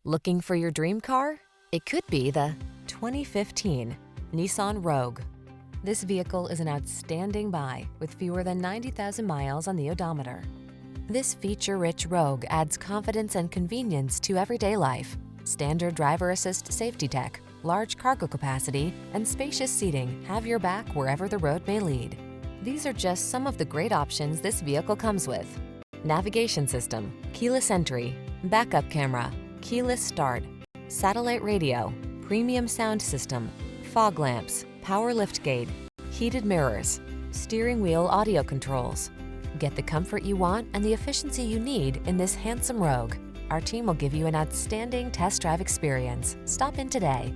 Looking for your dream car? It could be the 2015 Nissan Rogue. This vehicle is an outstanding buy with fewer than 90,000 miles on the odometer. This feature-rich Rogue adds confidence and convenience to everyday life. Standard driver assist safety tech, large cargo capacity, and spacious seating have your back wherever the road may lead. These are just some of the great options this vehicle comes with: navigation system, keyless entry, backup camera, keyless start, satellite radio, premium sound system, fog lamps, power liftgate, heated mirrors, steering wheel audio controls. Get the comfort you want and the efficiency you need in this handsome Rogue. Our team will give you an outstanding test drive experience. Stop in today.